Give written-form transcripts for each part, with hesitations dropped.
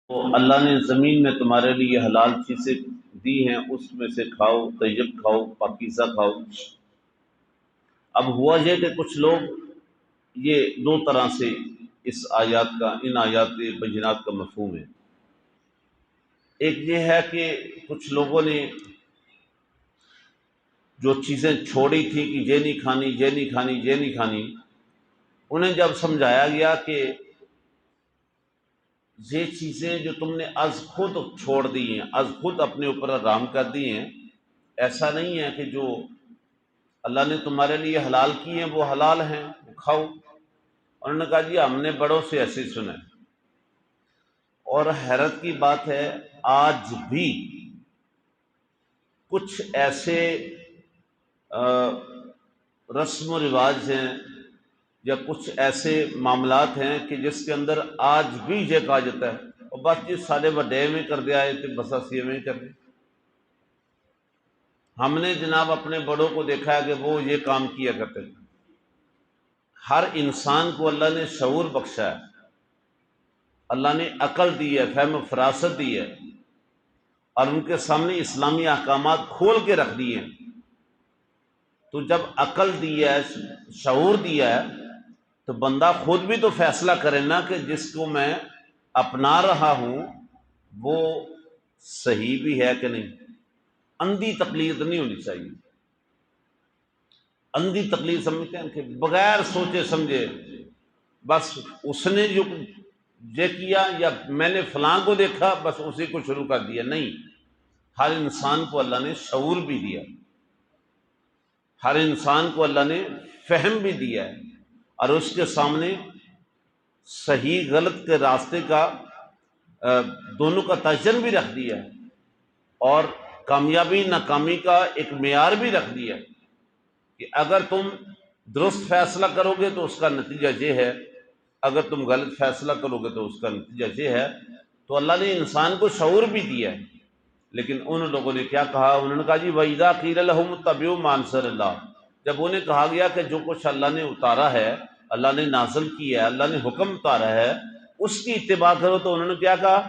تو اللہ نے زمین میں تمہارے لیے حلال چیزیں دی ہیں، اس میں سے کھاؤ، طیب کھاؤ، پاکیزہ کھاؤ۔ اب ہوا یہ کہ کچھ لوگ یہ دو طرح سے اس آیات کا، ان آیات بینات کا مفہوم ہے۔ ایک یہ ہے کہ کچھ لوگوں نے جو چیزیں چھوڑی تھی کہ یہ نہیں کھانی، یہ نہیں کھانی، یہ نہیں کھانی، انہیں جب سمجھایا گیا کہ یہ چیزیں جو تم نے از خود چھوڑ دی ہیں، از خود اپنے اوپر حرام کر دی ہیں، ایسا نہیں ہے کہ جو اللہ نے تمہارے لیے حلال کی ہیں وہ حلال ہیں، وہ کھاؤ۔ انہوں نے کہا جی ہم نے بڑوں سے ایسے سنا ہے۔ اور حیرت کی بات ہے، آج بھی کچھ ایسے رسم و رواج ہیں یا کچھ ایسے معاملات ہیں کہ جس کے اندر آج بھی یہ کہا جاتا ہے اور بس جی سارے وڈے میں کر دیا ہے تو بس اسی میں کر دیا۔ ہم نے جناب اپنے بڑوں کو دیکھا ہے کہ وہ یہ کام کیا کرتے تھے۔ ہر انسان کو اللہ نے شعور بخشا ہے، اللہ نے عقل دی ہے، فہم و فراست دی ہے، اور ان کے سامنے اسلامی احکامات کھول کے رکھ دیے ہیں۔ تو جب عقل دی ہے، شعور دیا ہے، تو بندہ خود بھی تو فیصلہ کرے نا کہ جس کو میں اپنا رہا ہوں وہ صحیح بھی ہے کہ نہیں۔ اندھی تقلید نہیں ہونی چاہیے۔ اندھی تقلید سمجھتے ہیں کہ بغیر سوچے سمجھے بس اس نے جو یہ کیا یا میں نے فلاں کو دیکھا بس اسی کو شروع کر دیا۔ نہیں، ہر انسان کو اللہ نے شعور بھی دیا، ہر انسان کو اللہ نے فہم بھی دیا ہے، اور اس کے سامنے صحیح غلط کے راستے کا دونوں کا تعین بھی رکھ دیا ہے، اور کامیابی ناکامی کا ایک معیار بھی رکھ دیا ہے کہ اگر تم درست فیصلہ کرو گے تو اس کا نتیجہ یہ ہے، اگر تم غلط فیصلہ کرو گے تو اس کا نتیجہ یہ ہے۔ تو اللہ نے انسان کو شعور بھی دیا ہے، لیکن ان لوگوں نے کیا کہا؟ انہوں نے کہا جی وَإِذَا قِيلَ لَهُمُ اتَّبِعُوا مَا أَنزَلَ اللَّهُ، جب انہیں کہا گیا کہ جو کچھ اللہ نے اتارا ہے، اللہ نے نازل کیا ہے، اللہ نے حکم اتارا ہے، اس کی اتباع کرو، تو انہوں نے کیا کہا؟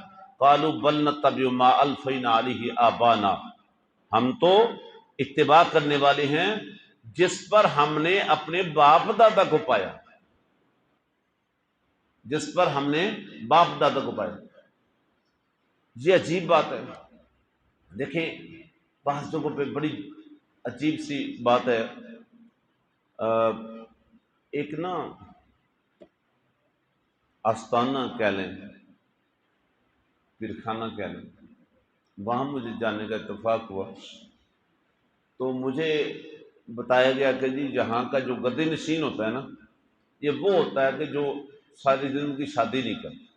قَالُوا بَلْ نَتَّبِعُ مَا أَلْفَيْنَا عَلَيْهِ آبَانَا، ہم تو اتباع کرنے والے ہیں جس پر ہم نے اپنے باپ دادا کو پایا، جس پر ہم نے باپ دادا کو پایا۔ یہ عجیب بات ہے۔ دیکھیں بعض جگہوں پہ بڑی عجیب سی بات ہے۔ ایک نا آستانہ کہہ لیں، پرخانہ کہہ لیں، وہاں مجھے جانے کا اتفاق ہوا، تو مجھے بتایا گیا کہ جی یہاں کا جو گدی نشین ہوتا ہے نا، یہ وہ ہوتا ہے کہ جو ساری زندگی شادی نہیں کرتا۔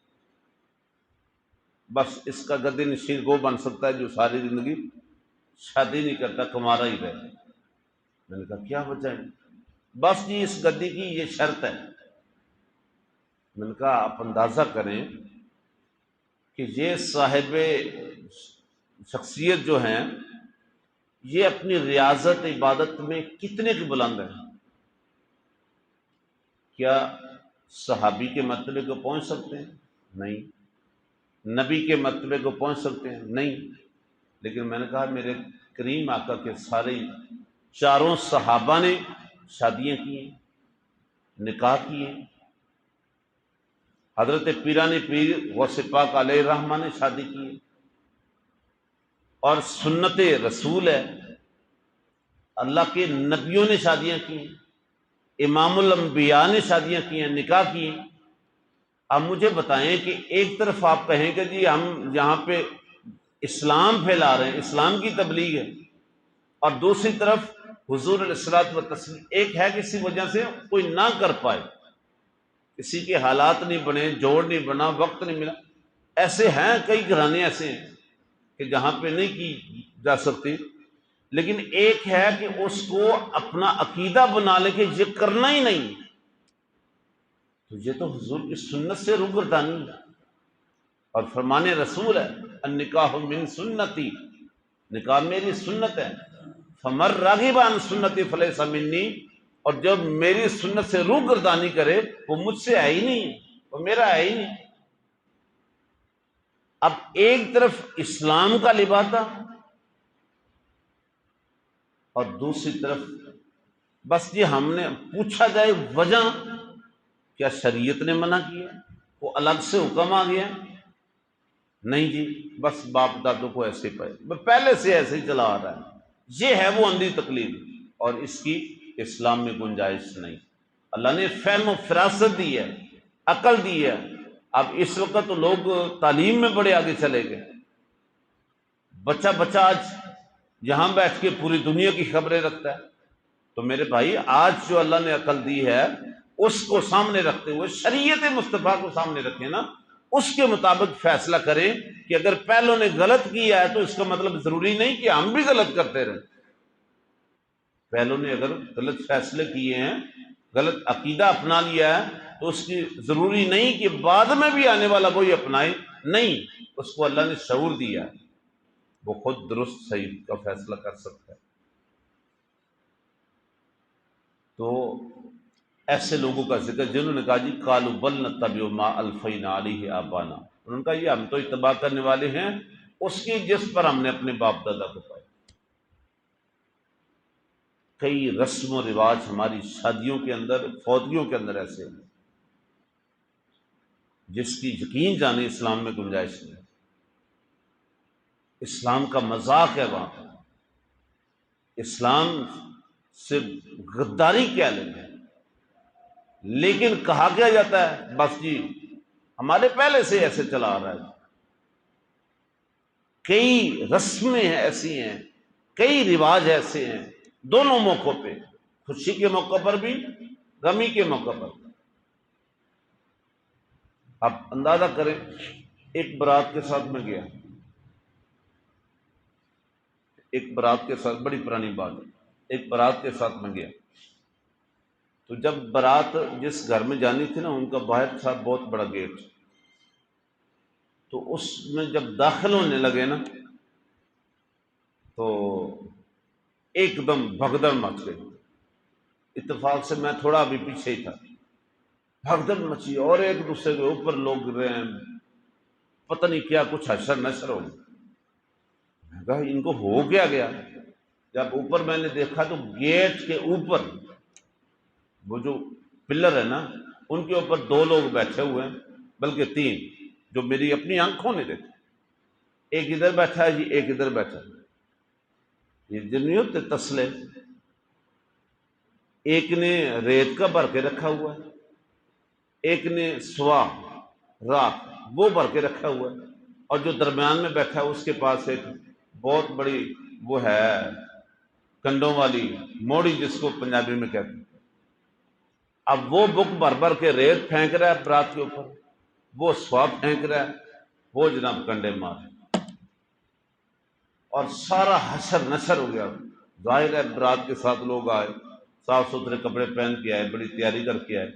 بس اس کا گدی نشین وہ بن سکتا ہے جو ساری زندگی شادی نہیں کرتا، کمارا ہی رہتا۔ میں نے کہا کیا وجہ ہے؟ بس جی اس گدی کی یہ شرط ہے۔ میں نے کہا آپ اندازہ کریں کہ یہ صاحب شخصیت جو ہیں یہ اپنی ریاضت عبادت میں کتنے کی بلند ہیں؟ کیا صحابی کے مرتبے کو پہنچ سکتے ہیں؟ نہیں۔ نبی کے مرتبے کو پہنچ سکتے ہیں؟ نہیں۔ لیکن میں نے کہا میرے کریم آقا کے سارے چاروں صحابہ نے شادیاں کی ہیں، نکاح کیے ہیں۔ حضرت پیران پیر غوث پاک علیہ الرحمہ نے شادی کی ہے، اور سنت رسول ہے، اللہ کے نبیوں نے شادیاں کی ہیں، امام الانبیاء نے شادیاں کی ہیں، نکاح کی ہیں۔ اب مجھے بتائیں کہ ایک طرف آپ کہیں کہ جی ہم یہاں پہ اسلام پھیلا رہے ہیں، اسلام کی تبلیغ ہے، اور دوسری طرف حضور علیہ الصلوۃ والتسلیم ایک ہے کسی وجہ سے کوئی نہ کر پائے، کسی کے حالات نہیں بنے، جوڑ نہیں بنا، وقت نہیں ملا۔ ایسے ہیں کئی گھرانے ایسے ہیں کہ جہاں پہ نہیں کی جا سکتی، لیکن ایک ہے کہ اس کو اپنا عقیدہ بنا لے کہ یہ کرنا ہی نہیں، تو یہ تو حضور کی سنت سے روگردانی ہے، اور فرمان رسول ہے النکاح من سنتی، نکاح میری سنت ہے، فمن راغب عن سنتی فلیس منی، اور جب میری سنت سے روگردانی کرے وہ مجھ سے ہے ہی نہیں، وہ میرا ہے ہی نہیں۔ اب ایک طرف اسلام کا لبادہ اور دوسری طرف بس یہ ہم نے پوچھا جائے وجہ کیا شریعت نے منع کیا، وہ الگ سے حکم آ گیا؟ نہیں جی، بس باپ دادوں کو ایسے پہلے سے ایسے ہی چلا آ رہا ہے، یہ ہے وہ اندھی تقلید، اور اس کی اسلام میں گنجائش نہیں۔ اللہ نے فہم و فراست دی ہے، عقل دی ہے۔ اب اس وقت تو لوگ تعلیم میں بڑے آگے چلے گئے، بچہ آج یہاں بیٹھ کے پوری دنیا کی خبریں رکھتا ہے۔ تو میرے بھائی، آج جو اللہ نے عقل دی ہے اس کو سامنے رکھتے ہوئے شریعت مصطفیٰ کو سامنے رکھیں نا، اس کے مطابق فیصلہ کریں کہ اگر پہلوں نے غلط کیا ہے تو اس کا مطلب ضروری نہیں کہ ہم بھی غلط کرتے رہیں۔ پہلوں نے اگر غلط فیصلے کیے ہیں، غلط عقیدہ اپنا لیا ہے، تو اس کی ضروری نہیں کہ بعد میں بھی آنے والا کوئی اپنائے، نہیں، اس کو اللہ نے شعور دیا ہے، وہ خود درست صحیح کا فیصلہ کر سکتا ہے۔ تو ایسے لوگوں کا ذکر جنہوں نے کہا جی قالوا بل نتبع ما الفینا علیہ آبانا، انہوں نے کہا یہ ہم تو اتباع کرنے والے ہیں اس کی جس پر ہم نے اپنے باپ دادا کو پایا۔ کئی رسم و رواج ہماری شادیوں کے اندر، فوتگیوں کے اندر ایسے ہیں جس کی یقین جانے اسلام میں گنجائش نہیں۔ اسلام کا مذاق ہے وہاں پر، اسلام سے غداری کیا لیں، لیکن کہا کیا جاتا ہے بس جی ہمارے پہلے سے ایسے چلا آ رہا ہے۔ کئی رسمیں ایسی ہیں، کئی رواج ایسے ہیں، دونوں موقعوں پہ، خوشی کے موقع پر بھی، غمی کے موقع پر بھی۔ آپ اندازہ کریں، ایک بارات کے ساتھ میں گیا، ایک بارات کے ساتھ، بڑی پرانی بات ہے، ایک بارات کے ساتھ میں گیا، تو جب بارات جس گھر میں جانی تھی نا، ان کا باہر تھا بہت بڑا گیٹ، تو اس میں جب داخل ہونے لگے نا تو ایک دم بھگدڑ مچ گئی۔ اتفاق سے میں تھوڑا ابھی پیچھے ہی تھا، بھگدڑ مچی اور ایک دوسرے کے اوپر لوگ گر رہے ہیں، پتہ نہیں کیا کچھ حشر نشر ہو گیا۔ میں کہا ان کو ہو گیا۔ جب اوپر میں نے دیکھا تو گیٹ کے اوپر وہ جو پلر ہے نا، ان کے اوپر 2 لوگ بیٹھے ہوئے ہیں، بلکہ 3، جو میری اپنی آنکھوں نے دیکھا۔ ایک ادھر بیٹھا ہے جی، ایک ادھر بیٹھا ہے، یہ جو نہیں ہوتے تسلے، ایک نے ریت کا بھر کے رکھا ہوا ہے، ایک نے سوا راکھ وہ بھر کے رکھا ہوا ہے، اور جو درمیان میں بیٹھا ہے اس کے پاس ایک بہت بڑی وہ ہے کنڈوں والی موڑی، جس کو پنجابی میں کہتے ہیں۔ اب وہ بک بھر بھر کے ریت پھینک رہا ہے برات کے اوپر، وہ سوا پھینک رہا ہے، وہ جناب کنڈے مار رہے، اور سارا حشر نشر ہو گیا۔ ظاہر ہے برات کے ساتھ لوگ آئے، صاف ستھرے کپڑے پہن کے آئے، بڑی تیاری کر کے آئے،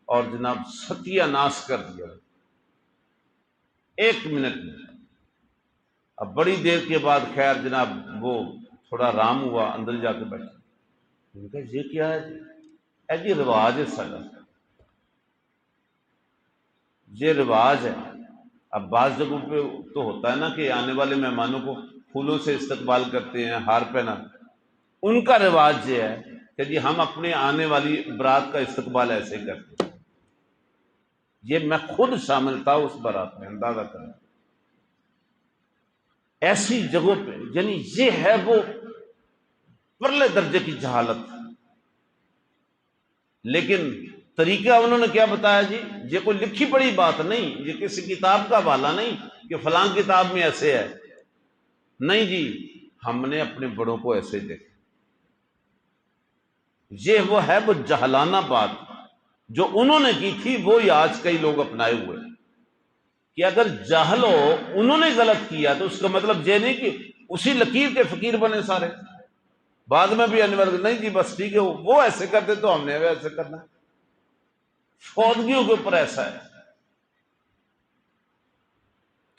اور جناب ستیہ ناش کر دیا 1 منٹ میں۔ اب بڑی دیر کے بعد خیر جناب وہ تھوڑا آرام ہوا، اندر جا کے بیٹھا۔ میں نے کہا یہ کیا ہے جی؟ جی رواج ہے سارا، یہ رواج ہے۔ اب بعض جگہوں پہ تو ہوتا ہے نا کہ آنے والے مہمانوں کو پھولوں سے استقبال کرتے ہیں، ہار پہنا، ان کا رواج یہ ہے کہ جی ہم اپنے آنے والی برات کا استقبال ایسے کرتے ہیں۔ یہ میں خود شامل تھا اس برات میں، اندازہ کریں ایسی جگہوں پہ، یعنی یہ ہے وہ پرلے درجے کی جہالت۔ لیکن طریقہ انہوں نے کیا بتایا جی؟ یہ کوئی لکھی پڑی بات نہیں، یہ کسی کتاب کا حوالہ نہیں کہ فلاں کتاب میں ایسے ہے، نہیں جی، ہم نے اپنے بڑوں کو ایسے دیکھا۔ یہ وہ ہے وہ جہلانہ بات جو انہوں نے کی تھی، وہی آج کئی لوگ اپنائے ہوئے ہیں، کہ اگر جاہل ہو، انہوں نے غلط کیا تو اس کا مطلب یہ نہیں کہ اسی لکیر کے فقیر بنے سارے، بعد میں بھی آنے والے نہیں جی بس ٹھیک ہے وہ ایسے کرتے تو ہم نے ایسے کرنا۔ فوتگیوں کے اوپر ایسا ہے۔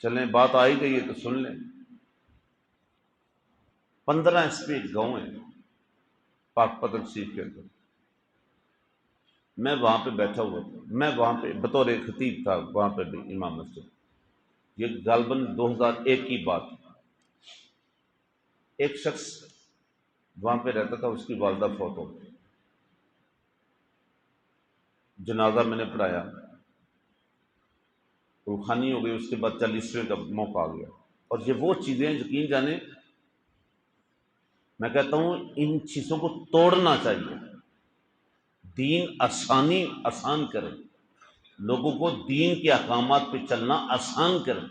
چلیں بات آئی گئی ہے تو سن لیں۔ 15 اسپیڈ گاؤں ہے پاک پتن شریف کے اندر، میں وہاں پہ بیٹھا ہوا تھا، میں وہاں پہ بطور خطیب تھا، وہاں پہ بھی امام مسجد۔ یہ غالباً 2001 کی بات. ایک شخص وہاں پہ رہتا تھا، اس کی والدہ فوت ہو گئی. جنازہ میں نے پڑھایا، روحانی ہو گئی. اس کے بعد 40ویں کا موقع آ گیا. اور یہ وہ چیزیں یقین جانے، میں کہتا ہوں ان چیزوں کو توڑنا چاہیے. دین آسان کریں، لوگوں کو دین کے احکامات پہ چلنا آسان کریں،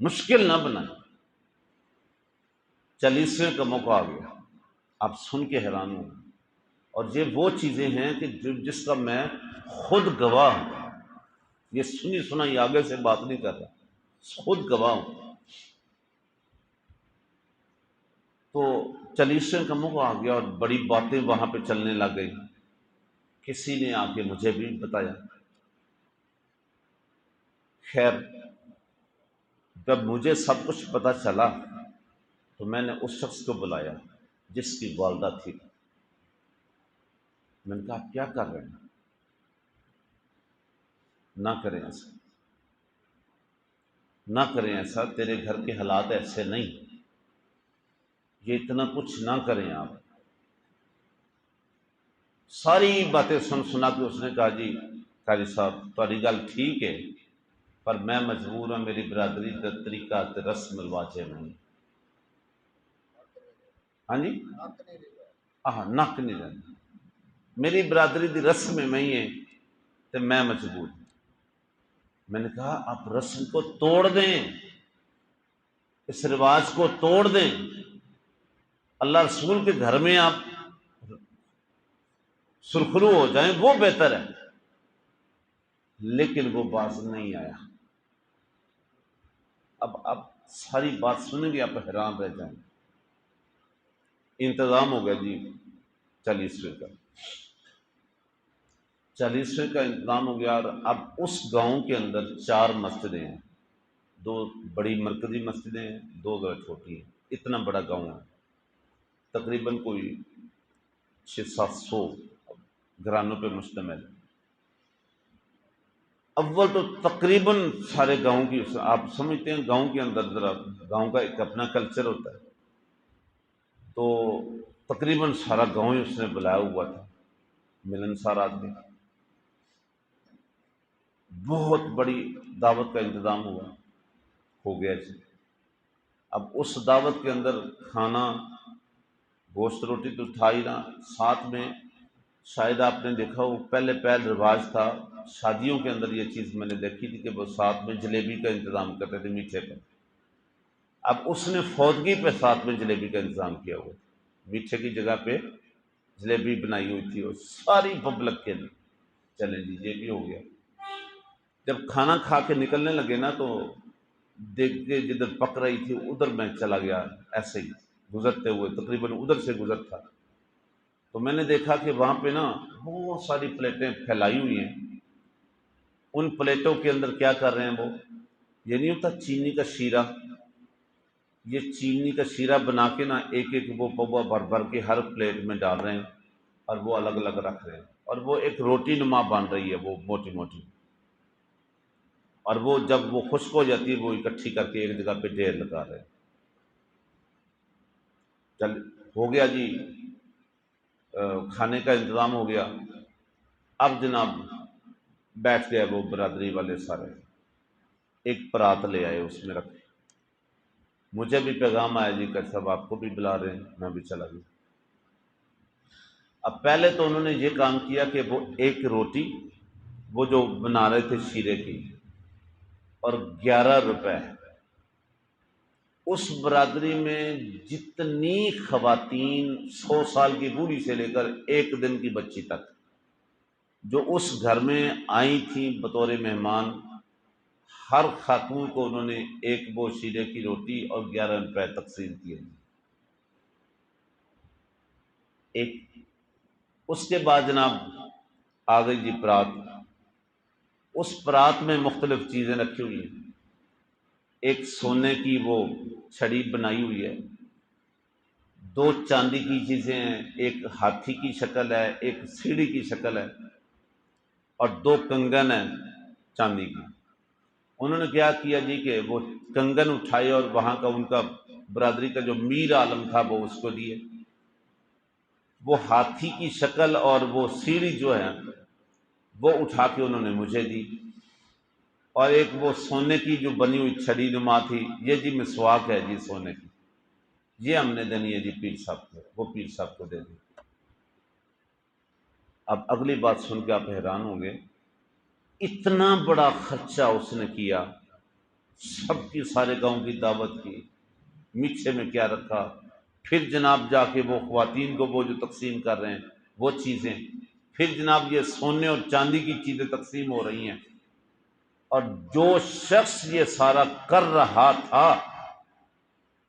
مشکل نہ بنائیں. 40ویں کا موقع آ گیا، آپ سن کے حیران ہوں. اور یہ وہ چیزیں ہیں کہ جس کا میں خود گواہ ہوں. یہ سنی سنا یہ آگے سے بات نہیں کر رہا، خود گواہ ہوں. تو 40ویں کا موقع آ گیا اور بڑی باتیں وہاں پہ چلنے لگ گئی. کسی نے آ کے مجھے بھی بتایا. خیر، جب مجھے سب کچھ پتہ چلا تو میں نے اس شخص کو بلایا جس کی والدہ تھی. میں نے کہا آپ کیا کر رہے ہیں؟ نہ کریں ایسا، نہ کریں ایسا، تیرے گھر کے حالات ایسے نہیں، یہ اتنا کچھ نہ کریں آپ. ساری باتیں سنا کے اس نے کہا جی قاری صاحب تاری گل ٹھیک ہے، پر میں مجبور ہوں، میری برادری کا طریقہ تے رسم رواج ہے نہیں. ہاں جی، نک نہیں رہنا، میری برادری دی رسم میں ہی ہے تو میں مجبور. میں نے کہا آپ رسم کو توڑ دیں، اس رواج کو توڑ دیں. اللہ رسول کے گھر میں آپ سرخرو ہو جائیں وہ بہتر ہے. لیکن وہ باز نہیں آیا. اب ساری بات سنیں گے آپ حیران رہ جائیں. انتظام ہو گیا جی 40ویں کا. 40ویں کا انتظام ہو گیا. اور اب اس گاؤں کے اندر 4 مسجدیں ہیں، 2 بڑی مرکزی مسجدیں ہیں، 2 ذرا چھوٹی ہیں. اتنا بڑا گاؤں ہے، تقریباً کوئی 600-700 گھرانوں پہ مشتمل. اول تو تقریباً سارے گاؤں کی، آپ سمجھتے ہیں گاؤں کے اندر ذرا گاؤں کا ایک اپنا کلچر ہوتا ہے، تو تقریباً سارا گاؤں ہی اس نے بلایا ہوا تھا. ملنسار آدمی، بہت بڑی دعوت کا انتظام ہو گیا جی. اب اس دعوت کے اندر کھانا، گوشت روٹی تو تھا ہی نہ، ساتھ میں شاید آپ نے دیکھا وہ پہلے رواج تھا شادیوں کے اندر، یہ چیز میں نے دیکھی تھی کہ وہ ساتھ میں جلیبی کا انتظام کرتے تھے، میٹھے کا. اب اس نے فوتگی پہ ساتھ میں جلیبی کا انتظام کیا ہوا تھا، میٹھے کی جگہ پہ جلیبی بنائی ہوئی تھی اور ساری پبلک کے لیے. چلیں جی یہ بھی ہو گیا. جب کھانا کھا کے نکلنے لگے نا تو دیکھ کے جدھر پک رہی تھی ادھر میں چلا گیا، ایسے ہی گزرتے ہوئے تقریباً ادھر سے گزر تھا. تو میں نے دیکھا کہ وہاں پہ نا بہت ساری پلیٹیں پھیلائی ہوئی ہیں. ان پلیٹوں کے اندر کیا کر رہے ہیں وہ، یہ نہیں ہوتا چینی کا شیرہ، یہ چینی کا شیرہ بنا کے نا ایک ایک وہ پوا بھر بھر کے ہر پلیٹ میں ڈال رہے ہیں اور وہ الگ الگ رکھ رہے ہیں. اور وہ ایک روٹی نما بن رہی ہے، وہ موٹی موٹی. اور وہ جب وہ خشک ہو جاتی ہے وہ اکٹھی کر کے ایک جگہ پہ ڈھیر لگا رہے ہیں. چل ہو گیا جی، کھانے کا انتظام ہو گیا. اب جناب بیٹھ گئے وہ برادری والے سارے، ایک پرات لے آئے، اس میں رکھے. مجھے بھی پیغام آیا جی کہ صاحب آپ کو بھی بلا رہے ہیں، میں بھی چلا گیا. اب پہلے تو انہوں نے یہ کام کیا کہ وہ ایک روٹی وہ جو بنا رہے تھے شیرے کی، اور 11 روپے. اس برادری میں جتنی خواتین 100 سال کی بوڑھی سے لے کر 1 دن کی بچی تک جو اس گھر میں آئی تھیں بطور مہمان، ہر خاتون کو انہوں نے ایک وہ شیرے کی روٹی اور 11 روپے تقسیم کیے. ایک اس کے بعد جناب آ گئی جی پرات. اس پرات میں مختلف چیزیں رکھی ہوئی ہیں. ایک سونے کی وہ چھڑی بنائی ہوئی ہے، 2 چاندی کی چیزیں ہیں، ایک ہاتھی کی شکل ہے، ایک سیڑھی کی شکل ہے، اور 2 کنگن ہیں چاندی کی. انہوں نے کیا کیا جی کہ وہ کنگن اٹھائے اور وہاں کا ان کا برادری کا جو میر عالم تھا وہ اس کو دیے، وہ ہاتھی کی شکل اور وہ سیڑھی جو ہے وہ اٹھا کے انہوں نے مجھے دی، اور ایک وہ سونے کی جو بنی ہوئی چھڑی نما تھی، یہ جی مسواک ہے جی سونے کی، یہ ہم نے دینی ہے جی پیر صاحب کو، وہ پیر صاحب کو دے دی۔ اب اگلی بات سن کے آپ حیران ہوں گے، اتنا بڑا خرچہ اس نے کیا، سب کی سارے گاؤں کی دعوت کی، میٹھے میں کیا رکھا، پھر جناب جا کے وہ خواتین کو وہ جو تقسیم کر رہے ہیں وہ چیزیں، پھر جناب یہ سونے اور چاندی کی چیزیں تقسیم ہو رہی ہیں، اور جو شخص یہ سارا کر رہا تھا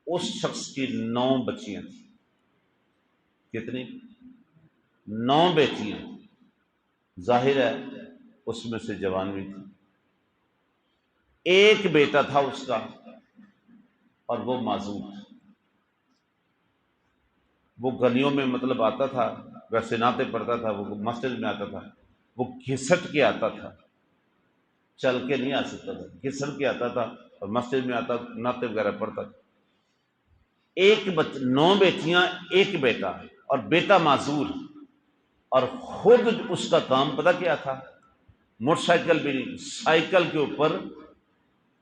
اس شخص کی 9 بچیاں تھیں۔ کتنی؟ 9 بیٹیاں، ظاہر ہے اس میں سے جوان بھی تھی، ایک بیٹا تھا اس کا اور وہ معذور تھا، وہ گلیوں میں مطلب آتا تھا، ویسے ناطے پڑھتا تھا، وہ مسجد میں آتا تھا، وہ گھسٹ کے آتا تھا، چل کے نہیں آ سکتا تھا، گھسٹ کے آتا تھا اور مسجد میں آتا، ناطے وغیرہ پڑھتا تھا۔ 9 بیٹیاں، ایک بیٹا، اور بیٹا معذور، اور خود اس کا کام پتہ کیا تھا؟ موٹر سائیکل بھی نہیں، سائیکل کے اوپر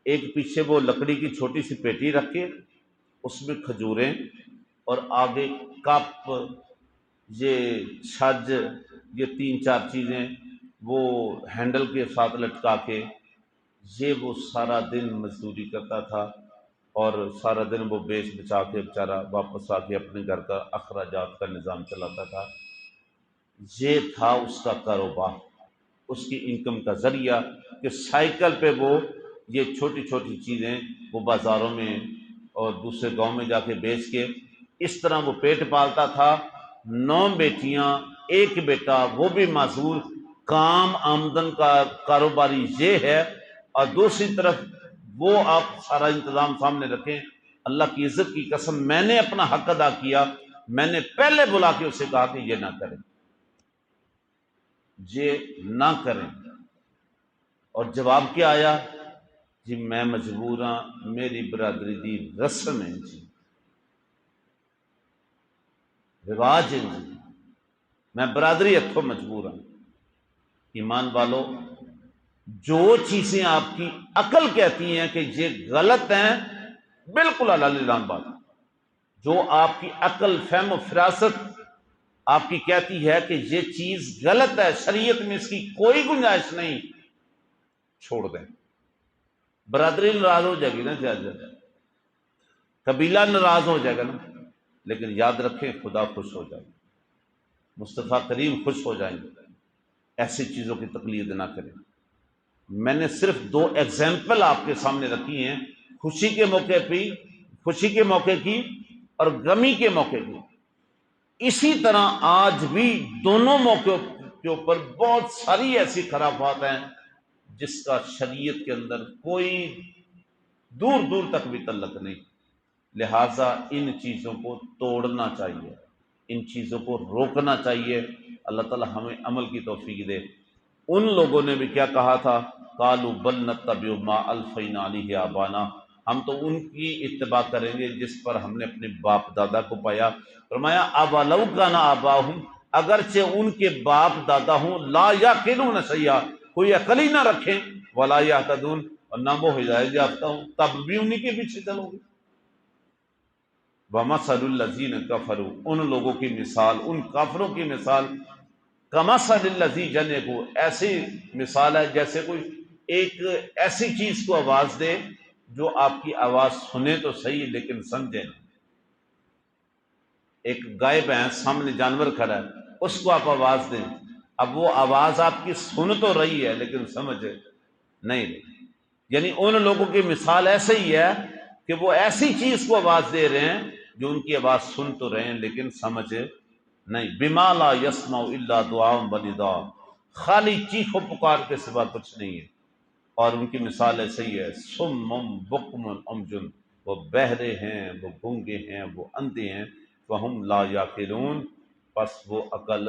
ایک پیچھے وہ لکڑی کی چھوٹی سی پیٹی رکھ کے اس میں کھجوریں اور آگے کپ، یہ چھج، یہ 3-4 چیزیں وہ ہینڈل کے ساتھ لٹکا کے، یہ وہ سارا دن مزدوری کرتا تھا، اور سارا دن وہ بیچ بچا کے بیچارہ واپس آ کے اپنے گھر کا اخراجات کا نظام چلاتا تھا۔ یہ تھا اس کا کاروبار، اس کی انکم کا ذریعہ، کہ سائیکل پہ وہ یہ چھوٹی چھوٹی چیزیں وہ بازاروں میں اور دوسرے گاؤں میں جا کے بیچ کے اس طرح وہ پیٹ پالتا تھا۔ 9 بیٹیاں، ایک بیٹا، وہ بھی معذور، کام آمدن کا کاروباری یہ ہے، اور دوسری طرف وہ آپ سارا انتظام سامنے رکھیں۔ اللہ کی عزت کی قسم، میں نے اپنا حق ادا کیا، میں نے پہلے بلا کے اسے کہا کہ یہ نہ کریں، یہ نہ کریں، اور جواب کیا آیا؟ جی میں مجبور ہاں، میری برادری دی رسم ہے جی، رواج ہے جی، میں برادری اتھو مجبور ہوں۔ ایمان والو، جو چیزیں آپ کی عقل کہتی ہیں کہ یہ غلط ہیں، بالکل الحلام بات، جو آپ کی عقل، فہم و فراست آپ کی کہتی ہے کہ یہ چیز غلط ہے، شریعت میں اس کی کوئی گنجائش نہیں، چھوڑ دیں۔ برادری ناراض ہو جائے گی نا، زیادہ قبیلہ ناراض ہو جائے گا نا، لیکن یاد رکھیں خدا خوش ہو جائے گا، مصطفیٰ کریم خوش ہو جائیں گے۔ ایسی چیزوں کی تقلید نہ کریں۔ میں نے صرف 2 ایگزامپل آپ کے سامنے رکھی ہیں، خوشی کے موقع پہ، خوشی کے موقع کی اور غمی کے موقع کی۔ اسی طرح آج بھی دونوں موقعوں کے اوپر بہت ساری ایسی خرافات ہیں جس کا شریعت کے اندر کوئی دور دور تک بھی تعلق نہیں، لہٰذا ان چیزوں کو توڑنا چاہیے، ان چیزوں کو روکنا چاہیے۔ اللہ تعالی ہمیں عمل کی توفیق دے۔ ان لوگوں نے بھی کیا کہا تھا؟ قالوا بل نتبع ما الفینا علیہ آبانا، ہم تو ان کی اتباع کریں گے جس پر ہم نے اپنے باپ دادا کو پایا۔ فرمایا اولو کان آباؤہم، اگرچہ ان کے باپ دادا ہوں، لا یعقلون شیئا، کوئی عقل ہی نہ رکھیں، ولا یہتدون، اور نہ وہ ہدایت یافتہ ہوں، تب بھی انہی کے پیچھے چلو گے۔ وَمَثَلُ الَّذِينَ كَفَرُوا، ان لوگوں کی مثال، ان کافروں کی مثال، کَمَثَلِ الَّذِي جَنَّبُ، ایسی مثال ہے جیسے کوئی ایک ایسی چیز کو آواز دے جو آپ کی آواز سنے تو صحیح لیکن سمجھے نہیں۔ ایک گائے بھینس سامنے جانور کھڑا ہے، اس کو آپ آواز دیں، اب وہ آواز آپ کی سن تو رہی ہے لیکن سمجھ نہیں رہی۔ یعنی ان لوگوں کی مثال ایسے ہی ہے کہ وہ ایسی چیز کو آواز دے رہے ہیں جو ان کی آواز سن تو رہے ہیں لیکن سمجھ نہیں۔ بما لا یسمع الا دعاء ونداء، خالی چیخ و پکار کے سوا کچھ نہیں ہے۔ اور ان کی مثال ایسے ہی ہے، صم بکم عمی، وہ بہرے ہیں، وہ گونگے ہیں، وہ اندھے ہیں، فہم لا یعقلون، پس وہ عقل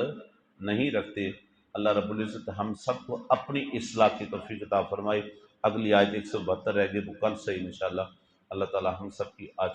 نہیں رکھتے۔ اللہ رب العزت ہم سب کو اپنی اصلاح کی توفیق عطا فرمائے۔ اگلی آیت 172 رہ گئی، وہ کل سے انشاءاللہ اللہ تعالی ہم سب کی آج